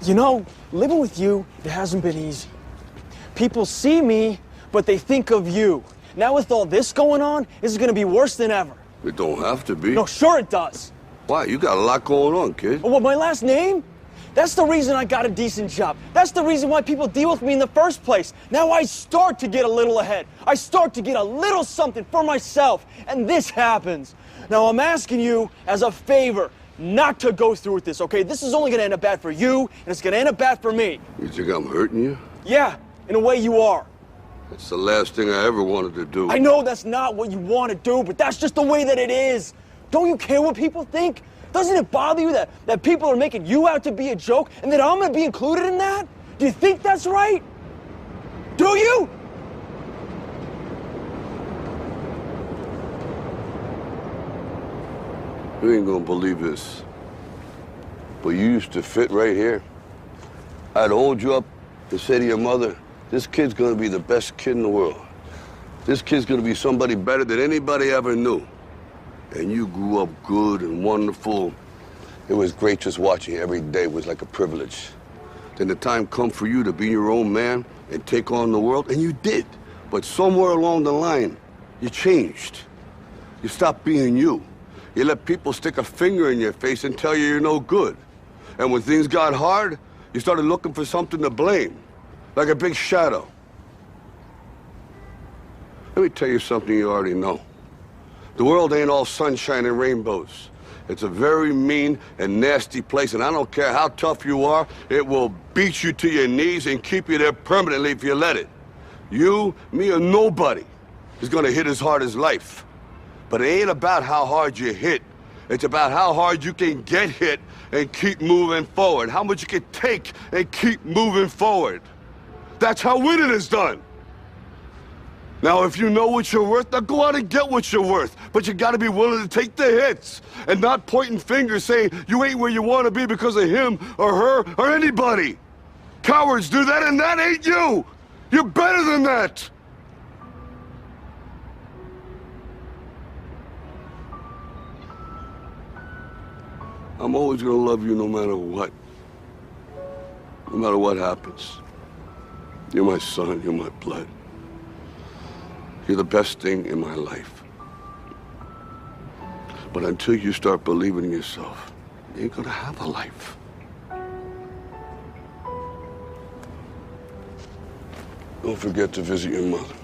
You know, living with you, it hasn't been easy. People see me, but they think of you. Now with all this going on, this is gonna be worse than ever. It don't have to be. No, sure it does. Why? You got a lot going on, kid. Well, my last name? That's the reason I got a decent job. That's the reason why people deal with me in the first place. Now I start to get a little ahead. I start to get a little something for myself, and this happens. Now I'm asking you as a favor not to go through with this, okay? This is only gonna end up bad for you, and it's gonna end up bad for me. You think I'm hurting you? Yeah, in a way you are. That's the last thing I ever wanted to do. I know that's not what you want to do, but that's just the way that it is. Don't you care what people think? Doesn't it bother you that people are making you out to be a joke and that I'm gonna be included in that? Do you think that's right? Do you? You ain't gonna believe this, but you used to fit right here. I'd hold you up and say to your mother, this kid's gonna be the best kid in the world. This kid's gonna be somebody better than anybody ever knew. And you grew up good and wonderful. It was great just watching you every day. It was like a privilege. Then the time come for you to be your own man and take on the world, and you did. But somewhere along the line, you changed. You stopped being you. You let people stick a finger in your face and tell you you're no good. And when things got hard, you started looking for something to blame, like a big shadow. Let me tell you something you already know. The world ain't all sunshine and rainbows. It's a very mean and nasty place, and I don't care how tough you are, it will beat you to your knees and keep you there permanently if you let it. You, me, or nobody is gonna hit as hard as life. But it ain't about how hard you hit. It's about how hard you can get hit and keep moving forward. How much you can take and keep moving forward. That's how winning is done. Now, if you know what you're worth, now go out and get what you're worth. But you gotta be willing to take the hits and not pointing fingers saying you ain't where you wanna be because of him or her or anybody. Cowards do that, and that ain't you. You're better than that. I'm always gonna love you no matter what. No matter what happens. You're my son, you're my blood. You're the best thing in my life. But until you start believing in yourself, you ain't gonna have a life. Don't forget to visit your mother.